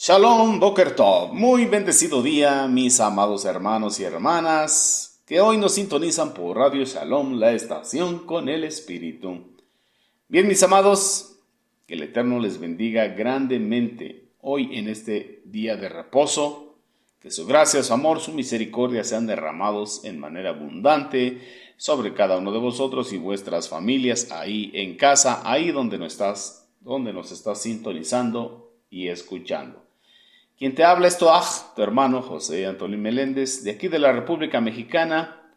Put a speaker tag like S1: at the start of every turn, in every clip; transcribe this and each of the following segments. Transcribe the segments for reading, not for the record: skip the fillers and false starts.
S1: Shalom, Boker Tov. Muy bendecido día, mis amados hermanos y hermanas, que hoy nos sintonizan por Radio Shalom, la estación con el Espíritu. Bien, mis amados, que el Eterno les bendiga grandemente hoy en este día de reposo, que su gracia, su amor, su misericordia sean derramados en manera abundante sobre cada uno de vosotros y vuestras familias ahí en casa, ahí donde nos estás sintonizando y escuchando. Quien te habla es tu hermano José Antolín Meléndez, de aquí de la República Mexicana,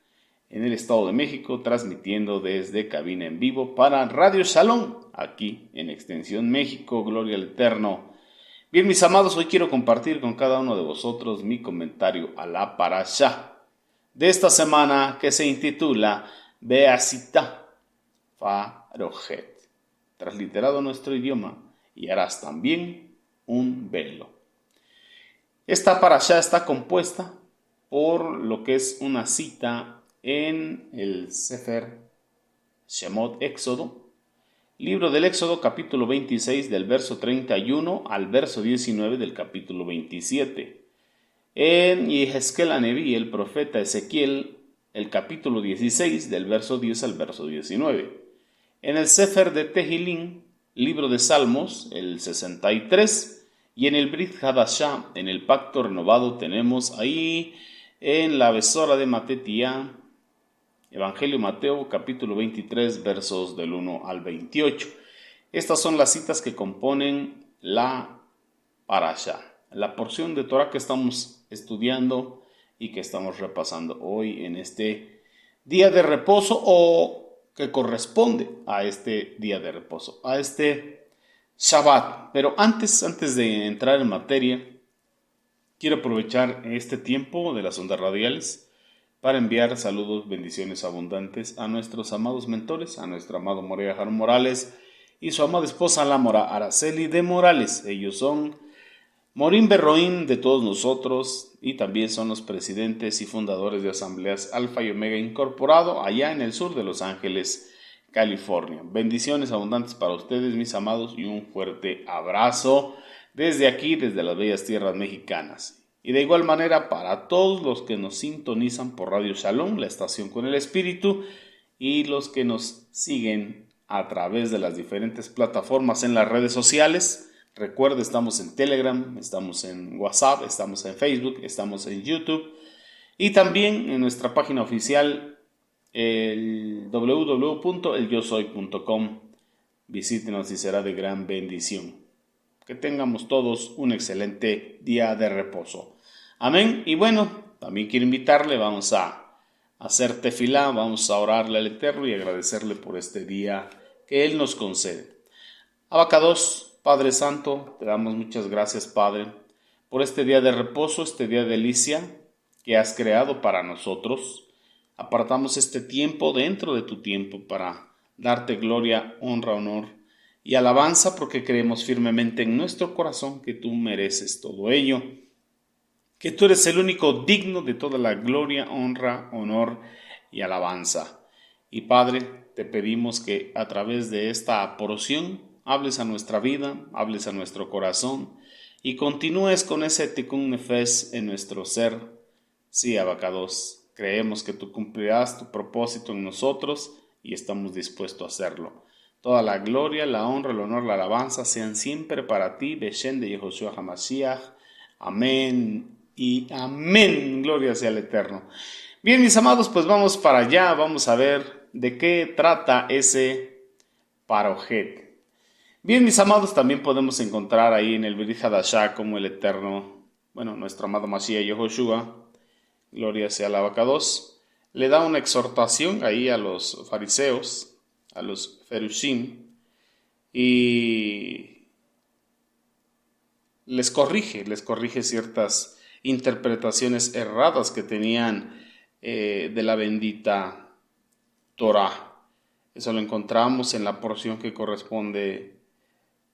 S1: en el Estado de México, transmitiendo desde cabina en vivo para Radio Shalom, aquí en Extensión México, Gloria al Eterno. Bien, mis amados, hoy quiero compartir con cada uno de vosotros mi comentario a la parashá de esta semana que se intitula Beasita Farojet, transliterado a nuestro idioma, y harás también un velo. Esta parashá está compuesta por lo que es una cita en el Sefer Shemot Éxodo, libro del Éxodo, capítulo 26, del verso 31 al verso 19 del capítulo 27. En Yehezkel Aneví, el profeta Ezequiel, el capítulo 16, del verso 10 al verso 19. En el Sefer de Tehilín, libro de Salmos, el 63, y en el Brit Hadashah, en el pacto renovado, tenemos ahí en la Besora de Matetía, Evangelio Mateo, capítulo 23, versos del 1 al 28. Estas son las citas que componen la parashá, la porción de Torah que estamos estudiando y que estamos repasando hoy en este día de reposo, o que corresponde a este día de reposo, a este Shabbat. Pero antes de entrar en materia, quiero aprovechar este tiempo de las ondas radiales para enviar saludos, bendiciones abundantes a nuestros amados mentores, a nuestro amado Morea Jar Morales y su amada esposa la Mora Araceli de Morales. Ellos son Morim Berroín de todos nosotros y también son los presidentes y fundadores de Asambleas Alfa y Omega Incorporado allá en el sur de Los Ángeles, California. Bendiciones abundantes para ustedes, mis amados, y un fuerte abrazo desde aquí, desde las bellas tierras mexicanas. Y de igual manera para todos los que nos sintonizan por Radio Shalom, la estación con el Espíritu, y los que nos siguen a través de las diferentes plataformas en las redes sociales. Recuerda, estamos en Telegram, estamos en WhatsApp, estamos en Facebook, estamos en YouTube y también en nuestra página oficial, el www.elyosoy.com. Visítenos y será de gran bendición. Que tengamos todos un excelente día de reposo. Amén. Y bueno, también quiero invitarle, vamos a hacer tefilá, vamos a orarle al Eterno y agradecerle por este día que Él nos concede. Abacados, Padre Santo, te damos muchas gracias, Padre, por este día de reposo, este día de delicia que has creado para nosotros. Apartamos este tiempo dentro de tu tiempo para darte gloria, honra, honor y alabanza, porque creemos firmemente en nuestro corazón que tú mereces todo ello, que tú eres el único digno de toda la gloria, honra, honor y alabanza. Y Padre, te pedimos que a través de esta porción hables a nuestra vida, hables a nuestro corazón y continúes con ese tikkun nefesh en nuestro ser. Sí, Abacados, creemos que tú cumplirás tu propósito en nosotros y estamos dispuestos a hacerlo. Toda la gloria, la honra, el honor, la alabanza sean siempre para ti, Beshem de Yehoshua HaMashiach. Amén y amén. Gloria sea al Eterno. Bien, mis amados, pues vamos para allá, vamos a ver de qué trata ese parojet. Bien, mis amados, también podemos encontrar ahí en el Brit Hadashah como el Eterno, nuestro amado Mashiach Yehoshua, gloria sea al Abacados, le da una exhortación ahí a los fariseos, a los ferushim, y les corrige ciertas interpretaciones erradas que tenían de la bendita Torah. Eso lo encontramos en la porción que corresponde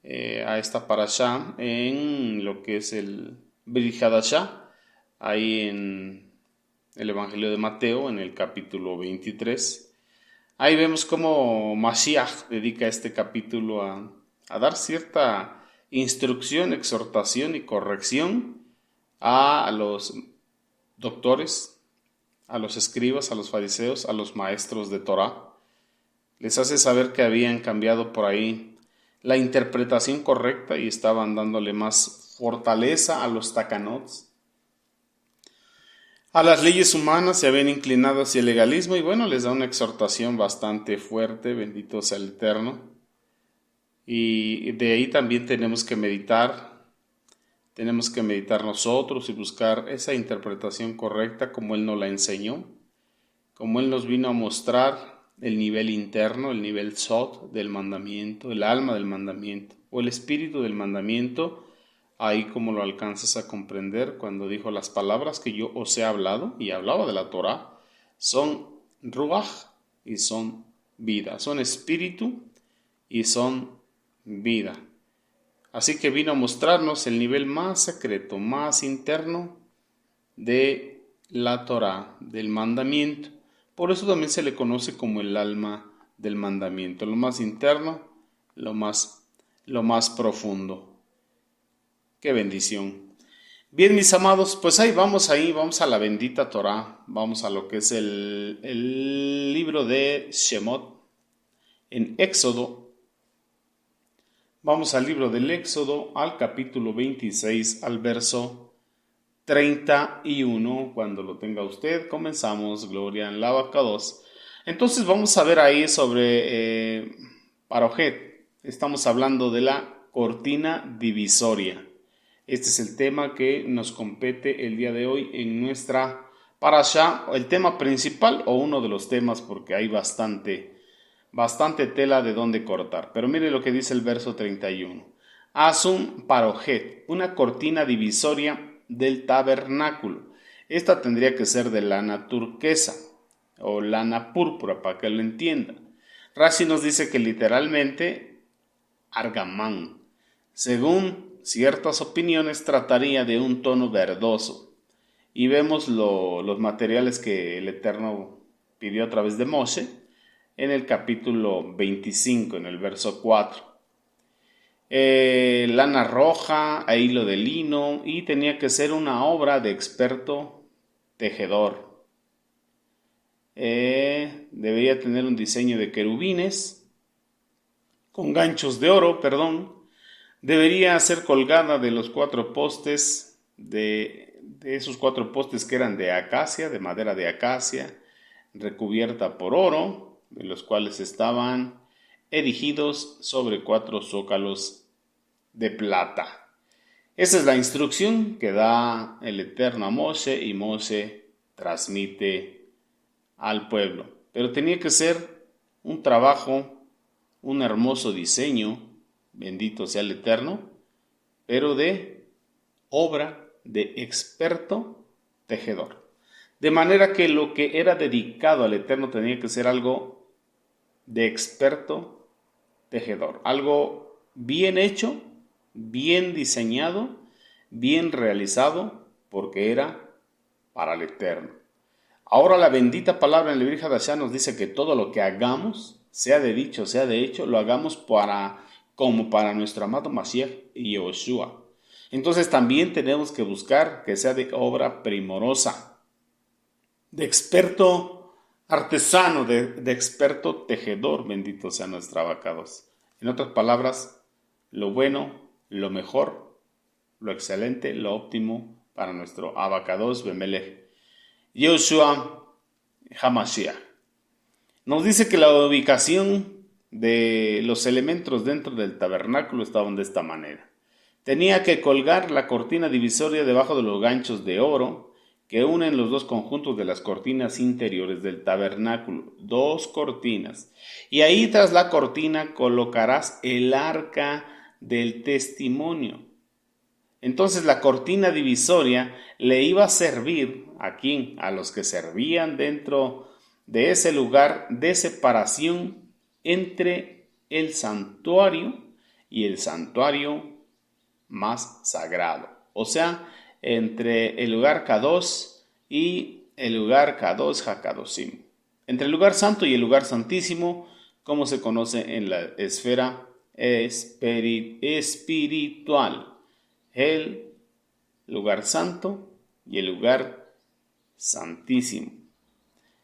S1: a esta parashá, en lo que es el Brit Hadashah, ahí en el Evangelio de Mateo, en el capítulo 23. Ahí vemos cómo Mashiach dedica este capítulo a dar cierta instrucción, exhortación y corrección a los doctores, a los escribas, a los fariseos, a los maestros de Torá. Les hace saber que habían cambiado por ahí la interpretación correcta y estaban dándole más fortaleza a los takanots, a las leyes humanas, se habían inclinado hacia el legalismo y bueno, les da una exhortación bastante fuerte, bendito sea el Eterno. Y de ahí también tenemos que meditar nosotros y buscar esa interpretación correcta como Él nos la enseñó, como Él nos vino a mostrar el nivel interno, el nivel sot del mandamiento, el alma del mandamiento o el espíritu del mandamiento. Ahí como lo alcanzas a comprender cuando dijo las palabras que yo os he hablado, y hablaba de la Torá, son ruach y son vida, son espíritu y son vida. Así que vino a mostrarnos el nivel más secreto, más interno de la Torá, del mandamiento. Por eso también se le conoce como el alma del mandamiento, lo más interno, lo más profundo. ¡Qué bendición! Bien, mis amados, pues vamos a la bendita Torá, vamos a lo que es el libro de Shemot, en Éxodo. Vamos al libro del Éxodo, al capítulo 26, al verso 31. Cuando lo tenga usted, comenzamos, gloria en la Abacados. Entonces vamos a ver ahí sobre Parojet. Estamos hablando de la cortina divisoria. Este es el tema que nos compete el día de hoy en nuestra parashá, el tema principal o uno de los temas, porque hay bastante tela de donde cortar. Pero mire lo que dice el verso 31. Asum parojet, una cortina divisoria del tabernáculo. Esta tendría que ser de lana turquesa o lana púrpura, para que lo entiendan. Rashi nos dice que literalmente argamán. Según ciertas opiniones, trataría de un tono verdoso. Y vemos los materiales que el Eterno pidió a través de Moshe en el capítulo 25, en el verso 4. Lana roja a hilo de lino, y tenía que ser una obra de experto tejedor. Debería tener un diseño de querubines con ganchos de oro, Debería ser colgada de los 4 postes, de esos 4 postes que eran de acacia, de madera de acacia, recubierta por oro, de los cuales estaban erigidos sobre 4 zócalos de plata. Esa es la instrucción que da el Eterno a Moshe, y Moshe transmite al pueblo. Pero tenía que ser un trabajo, un hermoso diseño, bendito sea el Eterno, pero de obra de experto tejedor. De manera que lo que era dedicado al Eterno tenía que ser algo de experto tejedor, algo bien hecho, bien diseñado, bien realizado, porque era para el Eterno. Ahora la bendita palabra en el Brit Hadashah nos dice que todo lo que hagamos, sea de dicho, sea de hecho, lo hagamos como para nuestro amado Mashiach y Yoshua. Entonces también tenemos que buscar que sea de obra primorosa, de experto artesano, de experto tejedor, bendito sea nuestro abacados. En otras palabras, lo bueno, lo mejor, lo excelente, lo óptimo para nuestro abacados Bemelech Yoshua Hamashiach. Nos dice que la ubicación de los elementos dentro del tabernáculo estaban de esta manera. Tenía que colgar la cortina divisoria debajo de los ganchos de oro que unen los 2 conjuntos de las cortinas interiores del tabernáculo. 2 cortinas. Y ahí tras la cortina colocarás el arca del testimonio. Entonces la cortina divisoria le iba a servir a los que servían dentro de ese lugar de separación entre el santuario y el santuario más sagrado, o sea, entre el lugar Kadosh y el lugar Kadosh HaKadoshim, entre el lugar santo y el lugar santísimo, como se conoce en la esfera espiritual. El lugar santo y el lugar santísimo.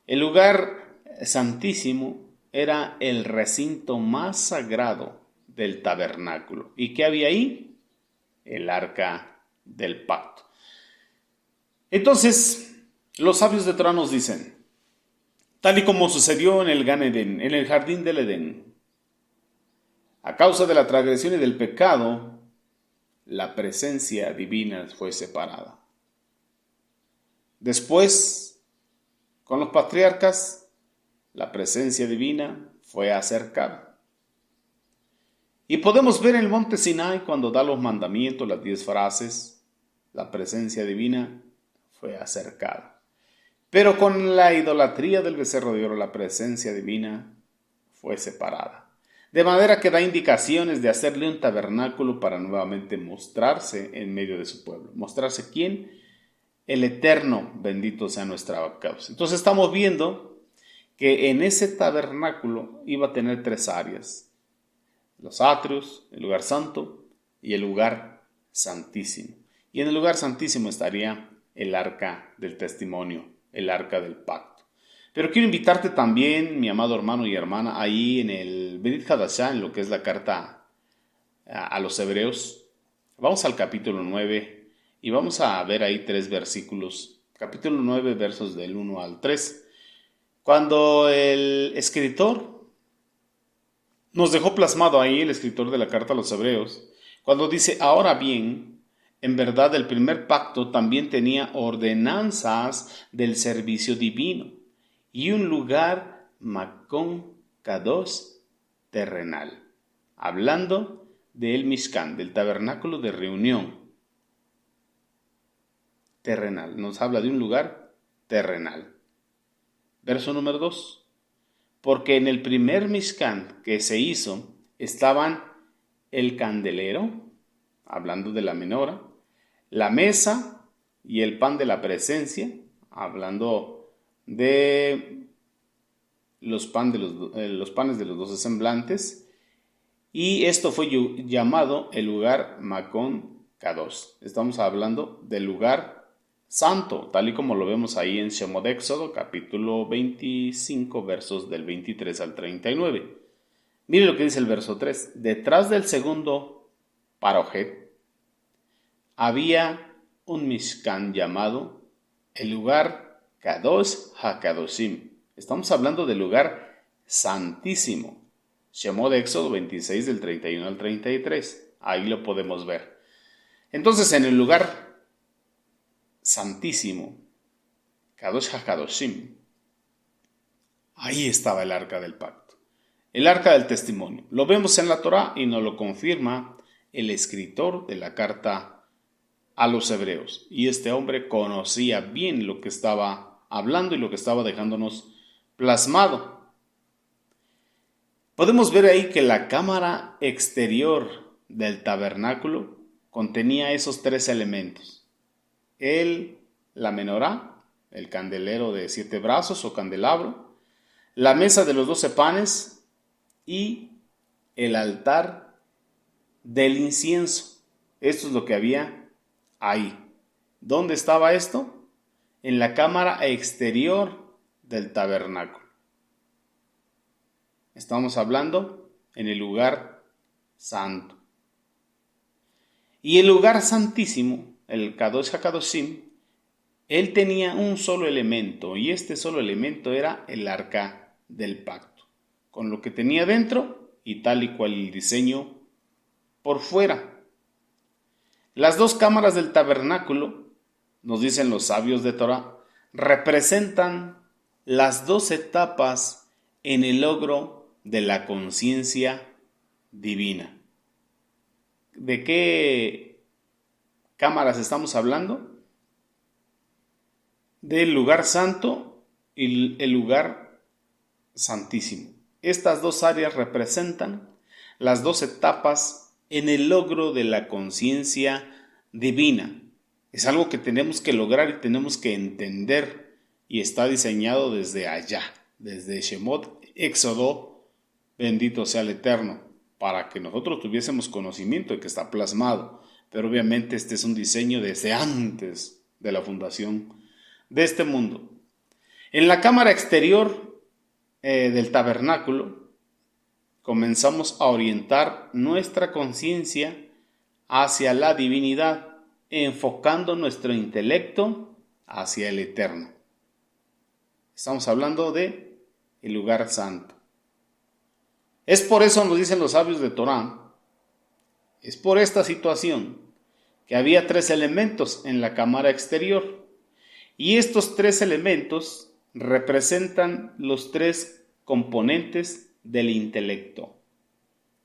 S1: El lugar santísimo era el recinto más sagrado del tabernáculo. ¿Y qué había ahí? El arca del pacto. Entonces, los sabios de Torah nos dicen, tal y como sucedió en el Gan Edén, en el jardín del Edén, a causa de la transgresión y del pecado, la presencia divina fue separada. Después, con los patriarcas, la presencia divina fue acercada. Y podemos ver en el monte Sinai, cuando da los mandamientos, las 10 frases, la presencia divina fue acercada. Pero con la idolatría del becerro de oro, la presencia divina fue separada. De manera que da indicaciones de hacerle un tabernáculo para nuevamente mostrarse en medio de su pueblo. ¿Mostrarse quién? El Eterno, bendito sea nuestra causa. Entonces estamos viendo que en ese tabernáculo iba a tener 3 áreas. Los atrios, el lugar santo y el lugar santísimo. Y en el lugar santísimo estaría el arca del testimonio, el arca del pacto. Pero quiero invitarte también, mi amado hermano y hermana, ahí en el Brit Hadashah, en lo que es la carta a los hebreos. Vamos al capítulo 9 y vamos a ver ahí 3 versículos. Capítulo 9, versos del 1 al 3. Cuando el escritor nos dejó plasmado ahí, el escritor de la carta a los hebreos, cuando dice, ahora bien, en verdad el primer pacto también tenía ordenanzas del servicio divino y un lugar Makon Kadosh terrenal. Hablando del Mishkan, del tabernáculo de reunión terrenal. Nos habla de un lugar terrenal. Verso número 2. Porque en el primer Mishkan que se hizo estaban el candelero, hablando de la menora, la mesa y el pan de la presencia, hablando de los panes de los 12 semblantes, y esto fue llamado el lugar Makon Kadosh. Estamos hablando del lugar santo, tal y como lo vemos ahí en Shemot Éxodo, capítulo 25, versos del 23 al 39. Mire lo que dice el verso 3. Detrás del segundo parojet había un Mishkan llamado el lugar Kadosh HaKadoshim. Estamos hablando del lugar santísimo. Shemot Éxodo 26 del 31 al 33. Ahí lo podemos ver. Entonces, en el lugar santísimo, Kadosh HaKadoshim, ahí estaba el arca del pacto, el arca del testimonio. Lo vemos en la Torá y nos lo confirma el escritor de la carta a los hebreos. Y este hombre conocía bien lo que estaba hablando y lo que estaba dejándonos plasmado. Podemos ver ahí que la cámara exterior del tabernáculo contenía esos 3 elementos. La menorá, el candelero de 7 brazos o candelabro, la mesa de los 12 panes y el altar del incienso. Esto es lo que había ahí. ¿Dónde estaba esto? En la cámara exterior del tabernáculo. Estamos hablando en el lugar santo. Y el lugar santísimo, el Kadosh HaKadoshim, él tenía un solo elemento, y este solo elemento era el arca del pacto, con lo que tenía dentro y tal y cual el diseño por fuera. Las 2 cámaras del tabernáculo, nos dicen los sabios de Torah, representan las 2 etapas en el logro de la conciencia divina. ¿De qué cámaras estamos hablando? Del lugar santo y el lugar santísimo. Estas 2 áreas representan las 2 etapas en el logro de la conciencia divina. Es algo que tenemos que lograr y tenemos que entender, y está diseñado desde allá, desde Shemot Éxodo, bendito sea el Eterno, para que nosotros tuviésemos conocimiento de que está plasmado. Pero obviamente este es un diseño desde antes de la fundación de este mundo. En la cámara exterior del tabernáculo comenzamos a orientar nuestra conciencia hacia la divinidad, enfocando nuestro intelecto hacia el eterno. Estamos hablando de el lugar santo. Es por eso, nos dicen los sabios de Torá, es por esta situación que había 3 elementos en la cámara exterior. Y estos 3 elementos representan los 3 componentes del intelecto.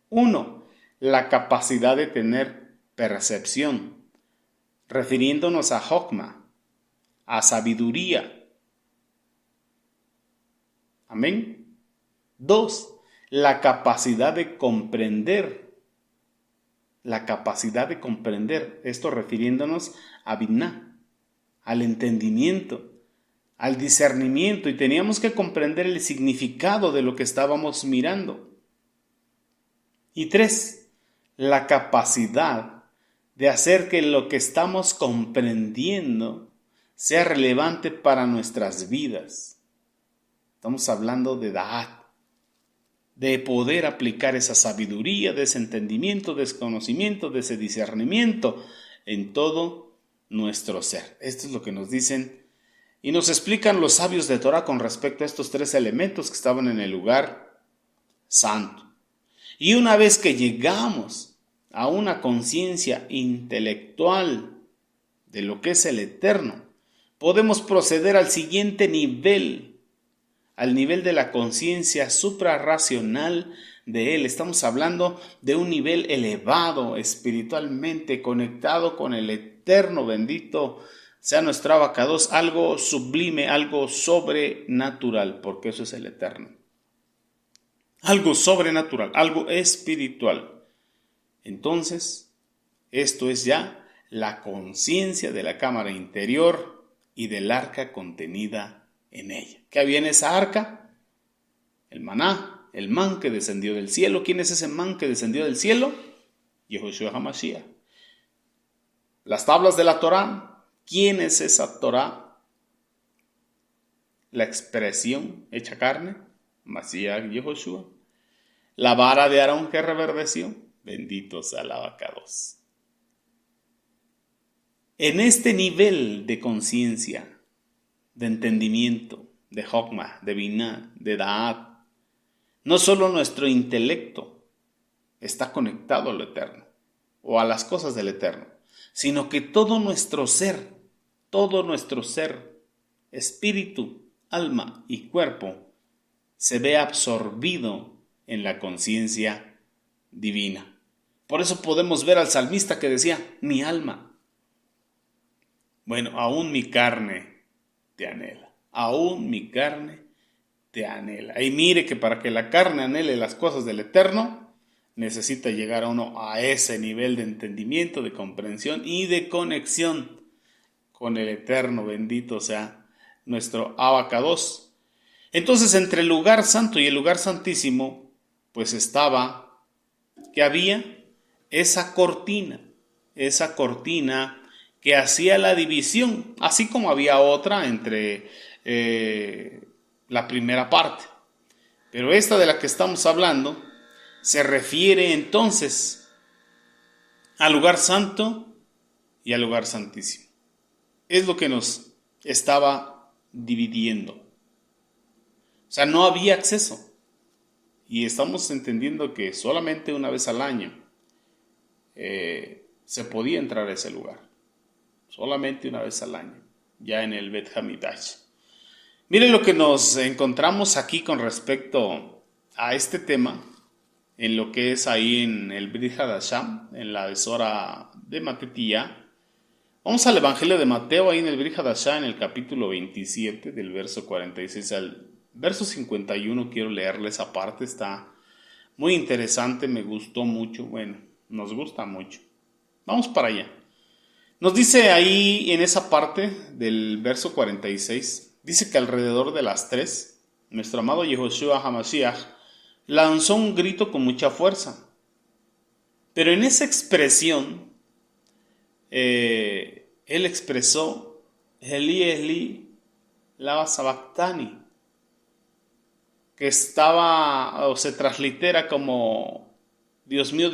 S1: 1. La capacidad de tener percepción, refiriéndonos a Jokma, a sabiduría. Amén. 2. La capacidad de comprender. La capacidad de comprender. Esto refiriéndonos a Binah, al entendimiento, al discernimiento. Y teníamos que comprender el significado de lo que estábamos mirando. Y 3. La capacidad de hacer que lo que estamos comprendiendo sea relevante para nuestras vidas. Estamos hablando de Da'at, de poder aplicar esa sabiduría, de ese entendimiento, de ese conocimiento, de ese discernimiento en todo nuestro ser. Esto es lo que nos dicen y nos explican los sabios de Torah con respecto a estos 3 elementos que estaban en el lugar santo. Y una vez que llegamos a una conciencia intelectual de lo que es el eterno, podemos proceder al siguiente nivel, al nivel de la conciencia suprarracional de él. Estamos hablando de un nivel elevado espiritualmente, conectado con el eterno, bendito sea nuestro Abacados, algo sublime, algo sobrenatural, porque eso es el eterno. Algo sobrenatural, algo espiritual. Entonces, esto es ya la conciencia de la cámara interior y del arca contenida en ella. ¿Qué había en esa arca? El maná, el man que descendió del cielo. ¿Quién es ese man que descendió del cielo? Yehoshua HaMashiach. Las tablas de la Torá. ¿Quién es esa Torá? La expresión hecha carne, Mashiach Yehoshua. La vara de Aarón que reverdeció, bendito sea el Abacados. En este nivel de conciencia, de entendimiento, de Jokma, de Binah, de Da'at, no solo nuestro intelecto está conectado a lo eterno o a las cosas del eterno, sino que todo nuestro ser, espíritu, alma y cuerpo, se ve absorbido en la conciencia divina. Por eso podemos ver al salmista que decía, mi alma, bueno, aún mi carne te anhela, aún mi carne te anhela. Y mire que para que la carne anhele las cosas del eterno, necesita llegar a uno a ese nivel de entendimiento, de comprensión y de conexión con el eterno, bendito sea nuestro Abacados. Entonces, entre el lugar santo y el lugar santísimo, pues estaba, que había esa cortina que hacía la división, así como había otra entre la primera parte. Pero esta de la que estamos hablando se refiere entonces al lugar santo y al lugar santísimo. Es lo que nos estaba dividiendo. O sea, no había acceso. Y estamos entendiendo que solamente una vez al año se podía entrar a ese lugar. Solamente una vez al año, ya en el Bet Hamidash. Miren lo que nos encontramos aquí con respecto a este tema, en lo que es ahí en el Brit Hadasham, en la Besora de Matetía. Vamos al Evangelio de Mateo, ahí en el Brit Hadasham, en el capítulo 27, del verso 46 al verso 51. Quiero leerle esa parte, está muy interesante, me gustó mucho, bueno, nos gusta mucho. Vamos para allá. Nos dice ahí en esa parte del verso 46, dice que alrededor de las 3, nuestro amado Yehoshua HaMashiach lanzó un grito con mucha fuerza Pero en esa expresión, él expresó, Elí, Elí, lama sabactani, que estaba, o se translitera como, Dios mío,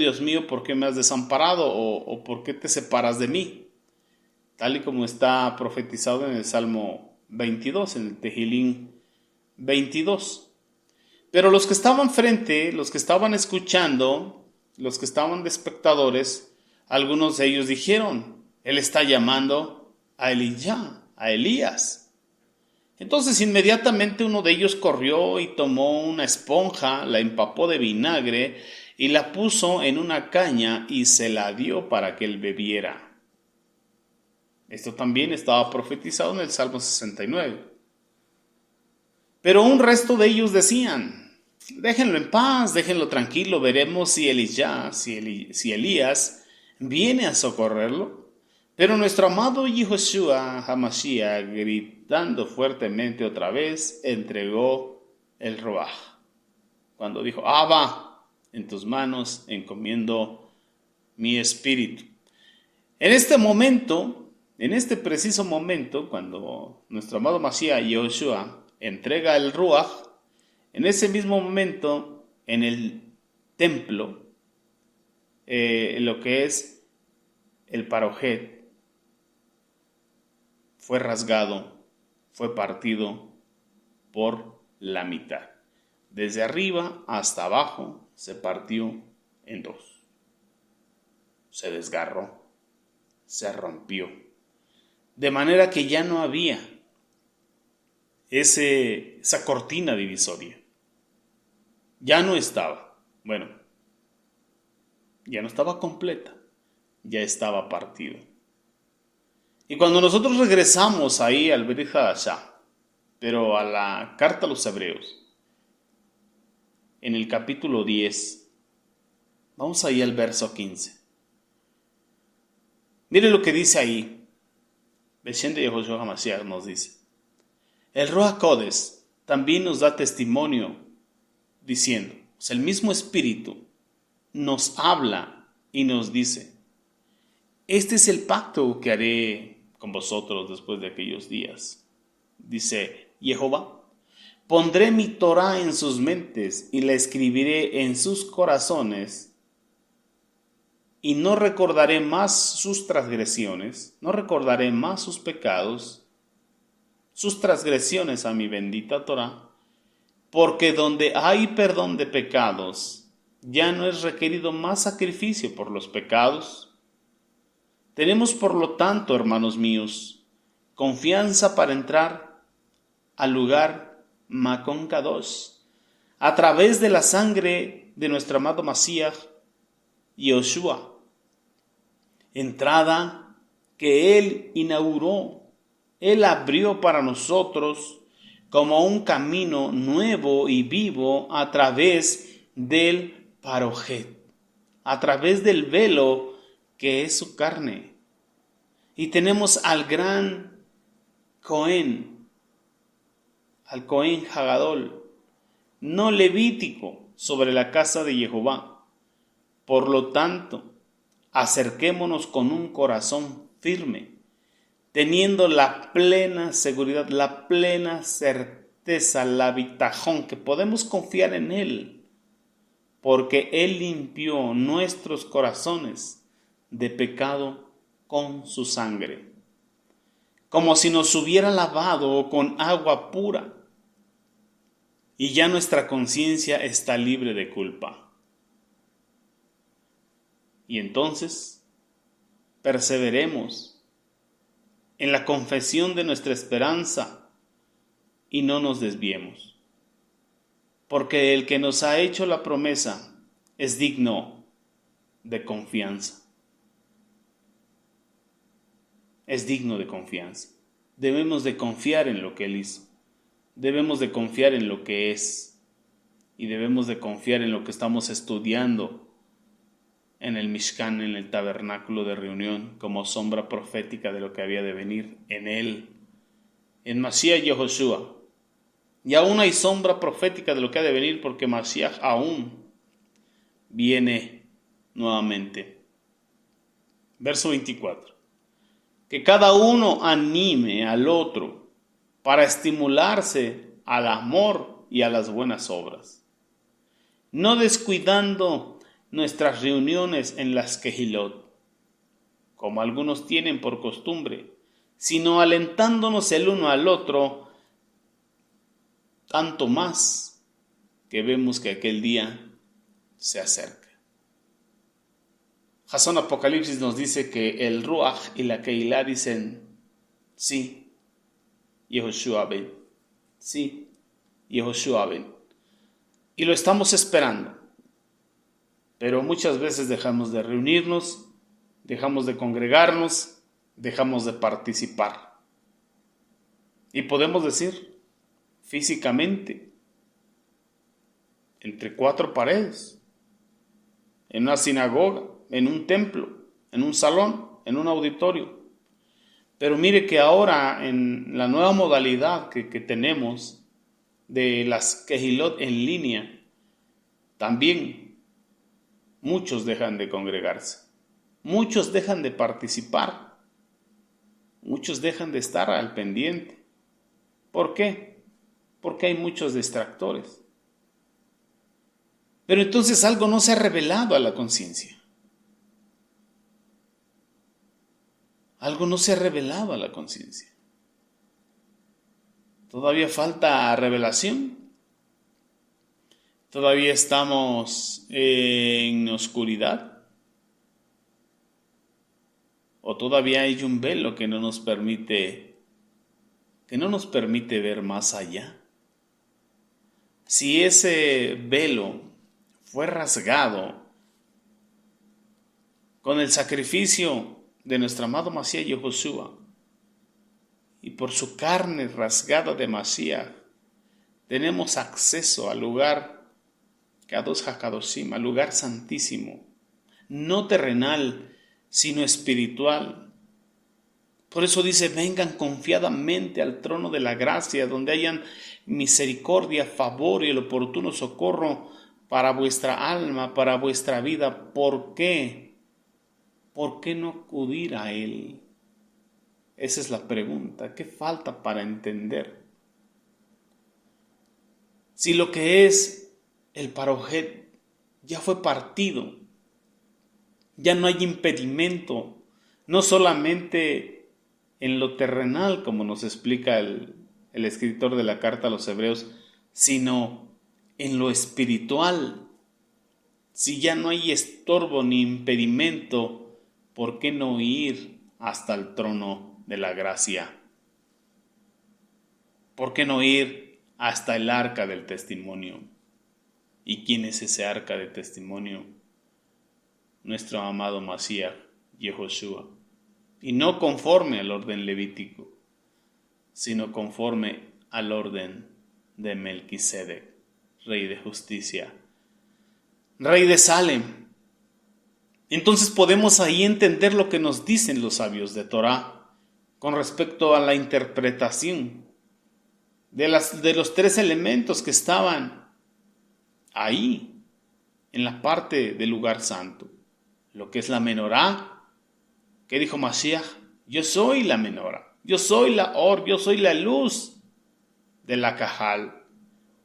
S1: ¿por qué me has desamparado? O ¿por qué te separas de mí? Tal y como está profetizado en el Salmo 22, en el Tejilín 22. Pero los que estaban frente, los que estaban escuchando, los que estaban de espectadores, algunos de ellos dijeron, él está llamando a Elías. Entonces inmediatamente uno de ellos corrió y tomó una esponja, la empapó de vinagre y la puso en una caña y se la dio para que él bebiera. Esto también estaba profetizado en el Salmo 69. Pero un resto de ellos decían, déjenlo en paz, déjenlo tranquilo, veremos si Elías viene a socorrerlo. Pero nuestro amado Yehoshua HaMashiach, gritando fuertemente otra vez, entregó el Ruach. Cuando dijo, Abba, en tus manos encomiendo mi espíritu. En este momento, en este preciso momento, cuando nuestro amado Mashiach Yehoshua entrega el Ruach, en ese mismo momento, en el templo, lo que es el Parojet, fue rasgado, fue partido por la mitad. Desde arriba hasta abajo se partió en dos. Se desgarró, se rompió. De manera que ya no había esa cortina divisoria. Ya no estaba. Bueno, ya no estaba completa, ya estaba partido. Y cuando nosotros regresamos ahí al Brit Hadashah, pero a la carta a los Hebreos, en el capítulo 10, vamos ahí al verso 15. Mire lo que dice ahí. Beshem de Yehoshua HaMashiach nos dice, el Ruach Kodesh también nos da testimonio diciendo, el mismo Espíritu nos habla y nos dice, este es el pacto que haré con vosotros después de aquellos días. Dice Jehová, pondré mi Torah en sus mentes y la escribiré en sus corazones y no recordaré más sus transgresiones, no recordaré más sus pecados, sus transgresiones a mi bendita Torah, porque donde hay perdón de pecados, ya no es requerido más sacrificio por los pecados. Tenemos, por lo tanto, hermanos míos, confianza para entrar al lugar Makon Kadosh, a través de la sangre de nuestro amado Mashiach, Yehoshua. Entrada que Él inauguró, Él abrió para nosotros como un camino nuevo y vivo a través del Parojet, a través del velo que es su carne. Y tenemos al gran Cohen, al Cohen Hagadol, no levítico, sobre la casa de Jehová. Por lo tanto, acerquémonos con un corazón firme, teniendo la plena seguridad, la plena certeza, la bitajón, que podemos confiar en Él, porque Él limpió nuestros corazones de pecado con su sangre, como si nos hubiera lavado con agua pura, y ya nuestra conciencia está libre de culpa. Y entonces perseveremos en la confesión de nuestra esperanza y no nos desviemos, porque el que nos ha hecho la promesa es digno de confianza. Es digno de confianza. Debemos de confiar en lo que Él hizo. Debemos de confiar en lo que es. Y debemos de confiar en lo que estamos estudiando en el Mishkan, en el tabernáculo de reunión, como sombra profética de lo que había de venir en Él, en Mashiach Yehoshua. Y aún hay sombra profética de lo que ha de venir, porque Mashiach aún viene nuevamente. Verso 24. Que cada uno anime al otro para estimularse al amor y a las buenas obras, no descuidando nuestras reuniones en las Kehilot, como algunos tienen por costumbre, sino alentándonos el uno al otro, tanto más que vemos que aquel día se acerca. Jasón Apocalipsis nos dice que el Ruach y la Keilah dicen, sí, Yehoshua ven, sí, Yehoshua ven. Y lo estamos esperando, pero muchas veces dejamos de reunirnos, dejamos de congregarnos, dejamos de participar. Y podemos decir, físicamente, entre cuatro paredes, en una sinagoga, en un templo, en un salón, en un auditorio. Pero mire que ahora en la nueva modalidad que tenemos de las Kehilot en línea, también muchos dejan de congregarse, muchos dejan de participar, muchos dejan de estar al pendiente. ¿Por qué? Porque hay muchos distractores. Pero entonces algo no se ha revelado a la conciencia. Algo no se ha revelado a la conciencia. Todavía falta revelación. Todavía estamos en oscuridad. O todavía hay un velo que no nos permite ver más allá. Si ese velo fue rasgado con el sacrificio de nuestro amado Mashiach Yehoshua, y por su carne rasgada de Mashiach, tenemos acceso al lugar Kadosh HaKadoshim, al lugar santísimo, no terrenal, sino espiritual. Por eso dice, vengan confiadamente al trono de la gracia, donde hayan misericordia, favor y el oportuno socorro para vuestra alma, para vuestra vida. ¿Por qué? ¿Por qué no acudir a Él? Esa es la pregunta. ¿Qué falta para entender? Si lo que es el parojet ya fue partido, ya no hay impedimento, no solamente en lo terrenal, como nos explica el escritor de la carta a los Hebreos, sino en lo espiritual. Si ya no hay estorbo ni impedimento, ¿por qué no ir hasta el trono de la gracia? ¿Por qué no ir hasta el arca del testimonio? ¿Y quién es ese arca de testimonio? Nuestro amado Mashiach, Yehoshua. Y no conforme al orden levítico, sino conforme al orden de Melquisedec, rey de justicia, rey de Salem. Entonces podemos ahí entender lo que nos dicen los sabios de Torah con respecto a la interpretación de los tres elementos que estaban ahí en la parte del lugar santo. Lo que es la menorá, que dijo Mashiach, yo soy la menorá, yo soy la or, yo soy la luz de la cajal,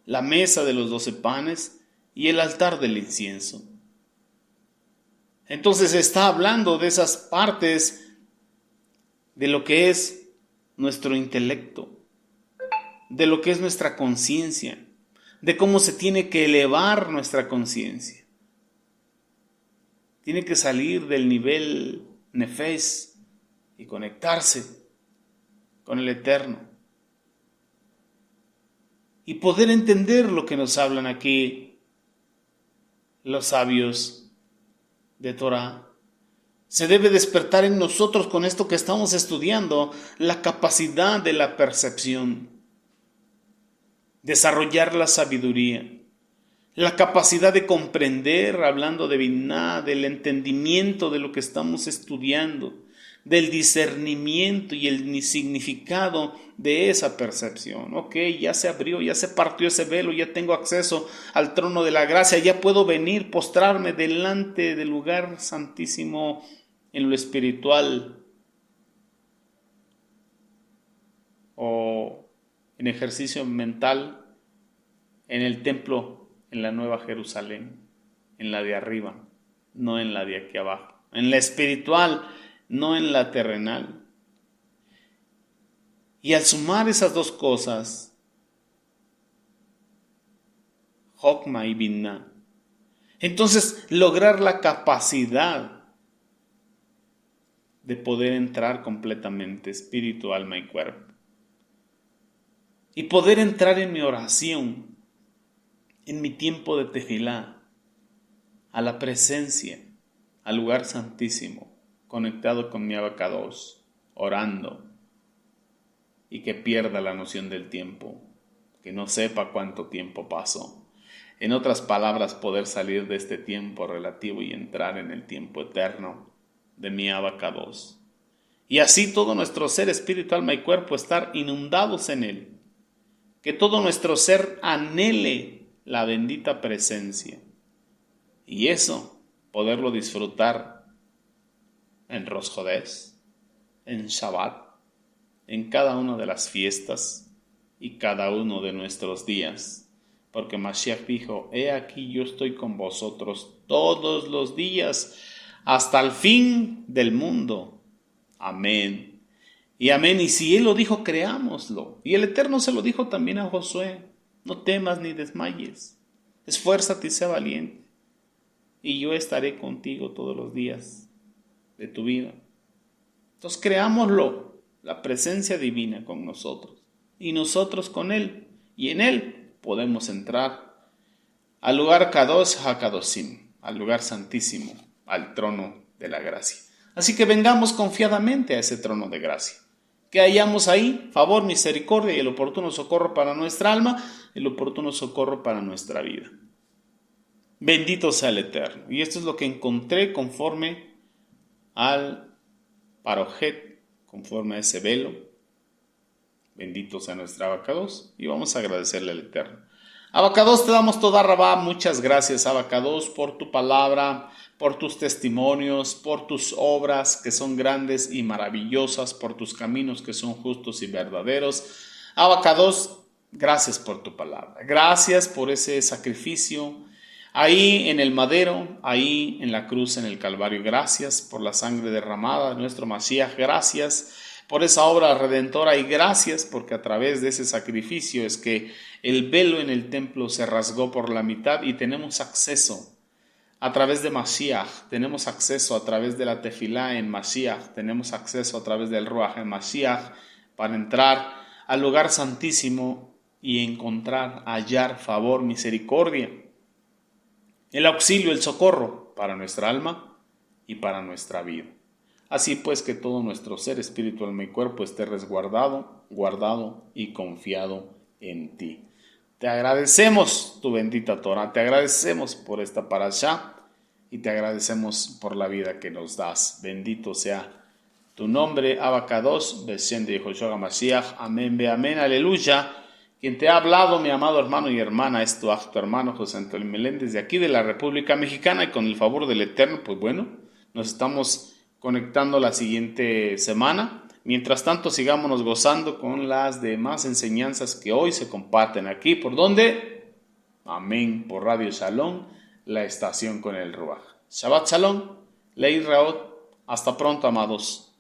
S1: la mesa de los 12 panes y el altar del incienso. Entonces está hablando de esas partes de lo que es nuestro intelecto, de lo que es nuestra conciencia, de cómo se tiene que elevar nuestra conciencia. Tiene que salir del nivel nefes y conectarse con el Eterno. Y poder entender lo que nos hablan aquí los sabios de Torah. Se debe despertar en nosotros con esto que estamos estudiando, la capacidad de la percepción, desarrollar la sabiduría, la capacidad de comprender, hablando de Biná, del entendimiento de lo que estamos estudiando, del discernimiento y el significado de esa percepción. Ok, ya se abrió, ya se partió ese velo, ya tengo acceso al trono de la gracia, ya puedo venir, postrarme delante del lugar santísimo en lo espiritual o en ejercicio mental en el templo, en la Nueva Jerusalén, en la de arriba, no en la de aquí abajo, en la espiritual, no en la terrenal. Y al sumar esas dos cosas, Jokma y Binah, entonces lograr la capacidad de poder entrar completamente espíritu, alma y cuerpo. Y poder entrar en mi oración, en mi tiempo de tefilá, a la presencia, al lugar santísimo, conectado con mi abacados, orando, y que pierda la noción del tiempo, que no sepa cuánto tiempo pasó. En otras palabras, poder salir de este tiempo relativo y entrar en el tiempo eterno de mi abacados. Y así todo nuestro ser, espíritu, alma y cuerpo estar inundados en él. Que todo nuestro ser anhele la bendita presencia. Y eso, poderlo disfrutar en Rosh Hodeš, en Shabbat, en cada una de las fiestas y cada uno de nuestros días. Porque Mashiach dijo, he aquí yo estoy con vosotros todos los días hasta el fin del mundo. Amén. Y amén. Y si Él lo dijo, creámoslo. Y el Eterno se lo dijo también a Josué. No temas ni desmayes. Esfuérzate y sé valiente. Y yo estaré contigo todos los días de tu vida. Entonces creámoslo. La presencia divina con nosotros. Y nosotros con Él. Y en Él podemos entrar al lugar Kadosh HaKadoshim. Al lugar santísimo. Al trono de la gracia. Así que vengamos confiadamente a ese trono de gracia. Que hallamos ahí favor, misericordia y el oportuno socorro para nuestra alma, el oportuno socorro para nuestra vida. Bendito sea el Eterno. Y esto es lo que encontré conforme al parojet, conforme a ese velo. Bendito sea nuestro abacados. Y vamos a agradecerle al Eterno. Abacados, te damos toda rabá. Muchas gracias, Abacados, por tu palabra, por tus testimonios, por tus obras que son grandes y maravillosas, por tus caminos que son justos y verdaderos. Abacados, gracias por tu palabra. Gracias por ese sacrificio ahí en el madero, ahí en la cruz, en el Calvario. Gracias por la sangre derramada de nuestro Mashiach. Gracias por esa obra redentora y gracias porque a través de ese sacrificio es que el velo en el templo se rasgó por la mitad y tenemos acceso a través de Mashiach, tenemos acceso a través de la tefilá en Mashiach, tenemos acceso a través del Ruach en Mashiach para entrar al lugar santísimo y encontrar, hallar favor, misericordia, el auxilio, el socorro para nuestra alma y para nuestra vida. Así pues que todo nuestro ser, espíritu, alma y cuerpo esté resguardado, guardado y confiado en ti. Te agradecemos tu bendita Torah, te agradecemos por esta parashá y te agradecemos por la vida que nos das. Bendito sea tu nombre, Abacados, Beshem de Yehoshua Mashiach, amén, be amén, aleluya. Quien te ha hablado, mi amado hermano y hermana, es tu hermano José Antonio Meléndez, de aquí de la República Mexicana, y con el favor del Eterno, pues bueno, nos estamos conectando la siguiente semana. Mientras tanto, sigámonos gozando con las demás enseñanzas que hoy se comparten aquí. ¿Por dónde? Amén, por Radio Shalom, la estación con el Ruach. Shabbat Shalom, Lei Raot. Hasta pronto, amados.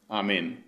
S1: Amén.